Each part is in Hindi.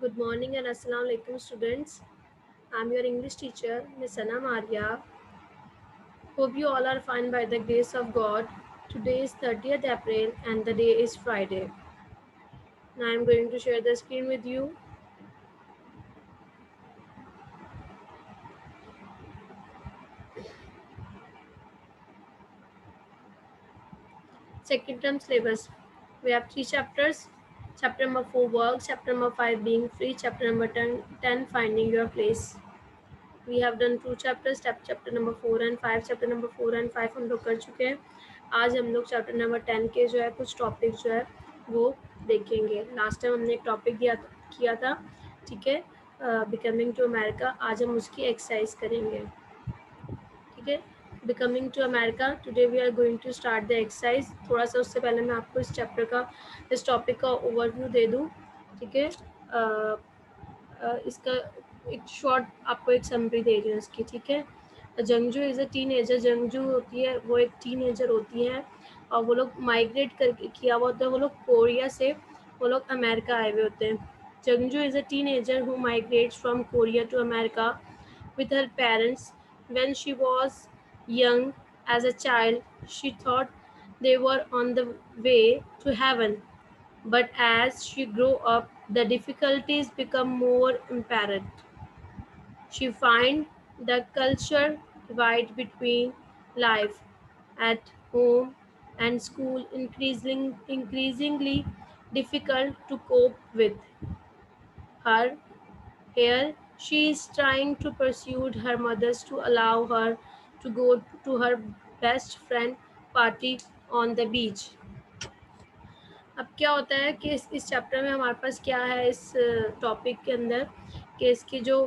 Good morning and Assalamu alaikum students. I'm your English teacher, Miss Anna Maria. Hope you all are fine by the grace of God. Today is 30th April and the day is Friday. Now I'm going to share the screen with you. Second term syllabus. We have 3 chapters. Chapter number 4 work, chapter number 5 being free, chapter number 10 finding your place. We have done 2 chapters, chapter number 4 and 5. Chapter number 4 and 5 हम लोग कर चुके हैं. आज हम लोग चैप्टर नंबर 10 के जो है कुछ टॉपिक जो है वो देखेंगे. लास्ट टाइम हमने एक टॉपिक किया था, ठीक है, बिकमिंग टू अमेरिका. आज हम उसकी एक्सरसाइज करेंगे, ठीक है. Becoming to America, today we are going to start the exercise. थोड़ा सा उससे पहले मैं आपको इस चैप्टर का, इस टॉपिक का ओवरव्यू दे दूँ, ठीक है. इसका एक शॉर्ट आपको एक समरी दे रही हूँ इसकी, ठीक है. जंगजू इज़ अ टीनेजर. जंगजू होती है, वो एक टीनेजर होती है और वो लोग माइग्रेट करके किया हुआ होता है. वो लोग कोरिया से वो लोग अमेरिका आए हुए होते हैं. Youngju is a teenager who migrates from Korea to America with her parents. When she was young, as a child, she thought they were on the way to heaven. But as she grew up, the difficulties become more apparent. She finds the culture divide between life at home and school increasingly difficult to cope with. Her here she is trying to pursue her mother's to allow her to go to her best friend party on the beach. अब क्या होता है कि इस चैप्टर में हमारे पास क्या है इस टॉपिक के अंदर कि इसकी जो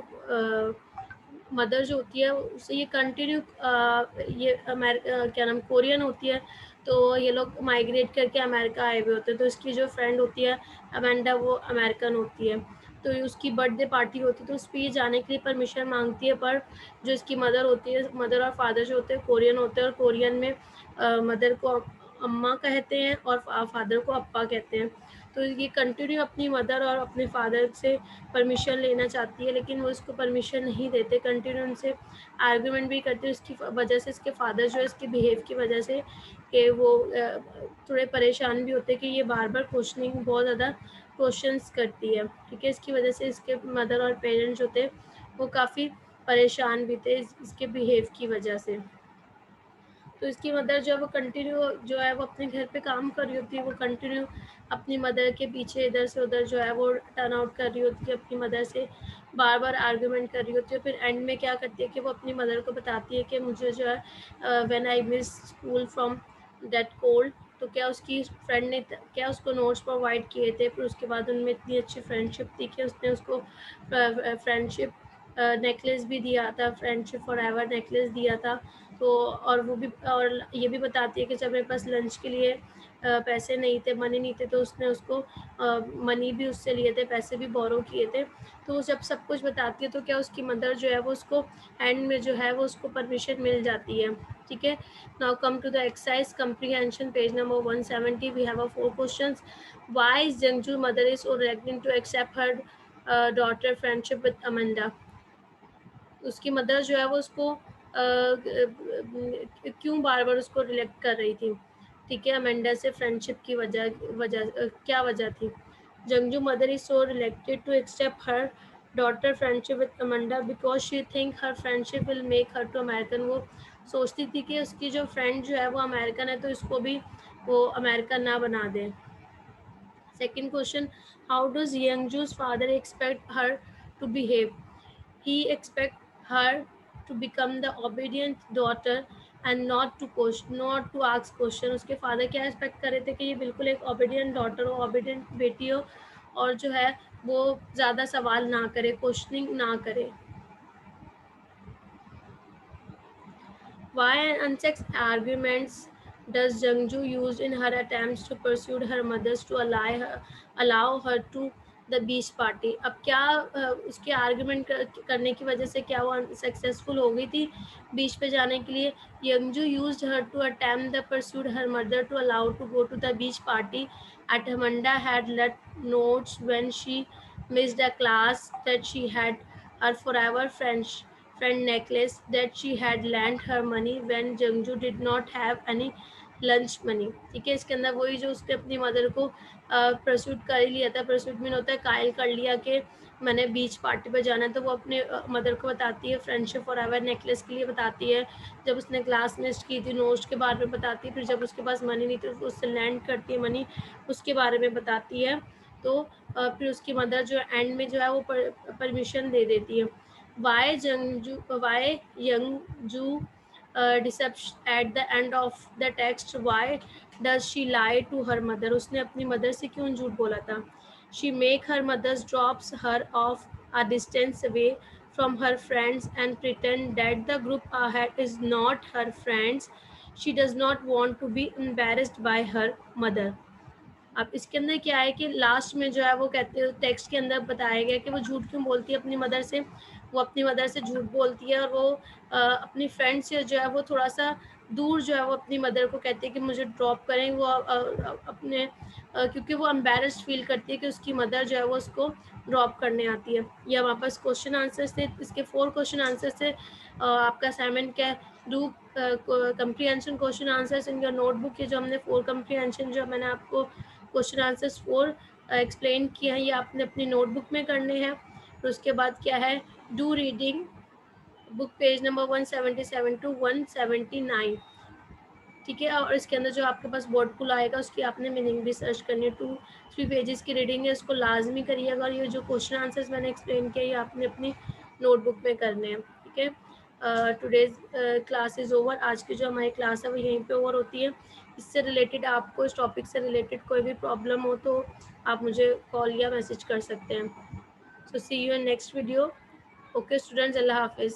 मदर जो होती है उसे ये कंटिन्यू ये क्या नाम कोरियन होती है. तो ये लोग माइग्रेट करके अमेरिका आए हुए होते हैं. तो इसकी जो फ्रेंड होती है अमेंडा, वो अमेरिकन होती है. तो उसकी बर्थडे पार्टी होती है, तो उस पर ये जाने के लिए परमिशन मांगती है. पर जो इसकी मदर होती है, मदर और फादर जो होते हैं कोरियन होते हैं, और कोरियन में मदर को अम्मा कहते हैं और फादर को अप्पा कहते हैं. तो ये कंटिन्यू अपनी मदर और अपने फादर से परमिशन लेना चाहती है, लेकिन वो इसको परमिशन नहीं देते. कंटिन्यू उनसे आर्ग्यूमेंट भी करते हैं. इसकी वजह से इसके फादर जो है इसके बिहेव की वजह से कि वो थोड़े परेशान भी होते हैं कि ये बार बार क्वेश्चनिंग बहुत ज़्यादा क्वेश्चंस करती है, ठीक है. इसकी वजह से इसके मदर और पेरेंट्स होते हैं वो काफ़ी परेशान भी थे इसके बिहेव की वजह से. तो इसकी मदर जो है वो कंटिन्यू जो है वो अपने घर पे काम कर रही होती है. वो कंटिन्यू अपनी मदर के पीछे इधर से उधर जो है वो टर्न आउट कर रही होती है, अपनी मदर से बार बार आर्ग्यूमेंट कर रही होती है. फिर एंड में क्या करती है कि वो अपनी मदर को बताती है कि मुझे जो है when I miss school from that cold. तो क्या उसकी फ्रेंड ने क्या उसको नोट्स प्रोवाइड किए थे. फिर उसके बाद उनमें इतनी अच्छी फ्रेंडशिप थी कि उसने उसको फ्रेंडशिप नेकलेस भी दिया था, फ्रेंडशिप फॉर एवर नेकलेस दिया था. तो और वो भी और ये भी बताती है कि जब मेरे पास लंच के लिए पैसे नहीं थे, मनी नहीं थे, तो उसने उसको मनी भी उससे लिए थे, पैसे भी बोरो किए थे. तो जब सब कुछ बताती है तो क्या उसकी मदर जो है वो उसको एंड में जो है वो उसको परमिशन मिल जाती है, ठीक है. Now come to the exercise comprehension page number 170. We have 4 questions. Why is Youngju mother is so reluctant to accept her daughter friendship with Amanda. उसकी मदर जो है वो उसको क्यों बार बार उसको रिलेक्ट कर रही थी, ठीक है, अमेंडा से फ्रेंडशिप की क्या वजह थी. Youngju mother is so reluctant to accept her daughter friendship with Amanda because she think her friendship will make her too American. वो सोचती थी कि उसकी जो फ्रेंड जो है वो अमेरिकन है, तो इसको भी वो अमेरिकन ना बना दे. Second question, how does Youngju's father expect her to behave. He expects her to become the obedient daughter and not to ask question. उसके फादर क्या एक्सपेक्ट कर रहे थे कि ये बिल्कुल एक obedient daughter हो, obedient बेटी हो, और जो है वो ज़्यादा सवाल ना करे, क्वेश्चनिंग ना करे. Why unsexed arguments does Jungju use in her attempts to pursue her mothers to allow her to the beach party. अब क्या उसके आर्ग्यूमेंट करने की वजह से क्या वो सक्सेसफुल हो गई थी बीच पे जाने के लिए. Youngju used her to attempt the persuade her mother to allow to go to the beach party at Amanda had left notes when she missed a class, that she had her forever friend necklace, that she had lent her money when Jungju did not have any lunch money. ठीक है, इसके अंदर वही जो उसने अपनी मदर को परसूट कर ही लिया था. परसूट मीन होता है कायल कर लिया कि मैंने बीच पार्टी पर जाना है, तो वो अपने मदर को बताती है, फ्रेंडशिप फॉर एवर नेकलेस के लिए बताती है. जब उसने क्लास मिस की थी नोट्स के बारे में बताती है. फिर जब उसके पास मनी नहीं थी तो उससे लैंड करती है मनी, उसके बारे में बताती है. तो फिर उसकी मदर जो एंड में जो है वो परमिशन दे देती है. Why Youngju deception at the end of the text, why does she lie to her mother. उसने अपनी मदर से क्यों झूठ बोला था. She make her mother's drops her off a distance away from her friends and pretend that the group ahead is not her friends. She does not want to be embarrassed by her mother. अब इसके अंदर क्या है कि लास्ट में जो है वो कहते हैं, टेक्स्ट के अंदर बताया गया कि वो झूठ क्यों बोलती है अपनी मदर से. वो अपनी मदर से झूठ बोलती है और वो अपनी फ्रेंड से जो है वो थोड़ा सा दूर जो है वो अपनी मदर को कहती है कि मुझे ड्रॉप करें. वो अपने क्योंकि वो एम्बेरस्ड फील करती है कि उसकी मदर जो है वो उसको ड्रॉप करने आती है. ये हमारे पास क्वेश्चन आंसर्स थे. इसके 4 क्वेश्चन आंसर्स थे. आपका असाइनमेंट क्या है, do comprehension question answers in your notebook. ये जो हमने 4 कंप्रीहेंशन जो मैंने आपको क्वेश्चन आंसर्स 4 एक्सप्लेन किया है, ये आपने अपनी नोटबुक में करने हैं. फिर उसके बाद क्या है, do reading book page number 177 to 179. ठीक है, और इसके अंदर जो आपके पास वर्ड पुल आएगा उसकी आपने मीनिंग भी सर्च करनी है. 2-3 पेजेस की रीडिंग है, इसको लाजमी करिएगा. और ये जो क्वेश्चन आंसर्स मैंने एक्सप्लेन किया ये आपने अपनी नोटबुक में करने हैं. ठीक है, टुडेज क्लास इज़ ओवर. आज की जो हमारी क्लास है वो यहीं पे ओवर होती है. इससे रिलेटेड आपको, इस टॉपिक से रिलेटेड कोई भी प्रॉब्लम हो तो आप मुझे कॉल या मैसेज कर सकते हैं. So see you in next video. Okay students, अल्लाह हाफिज़.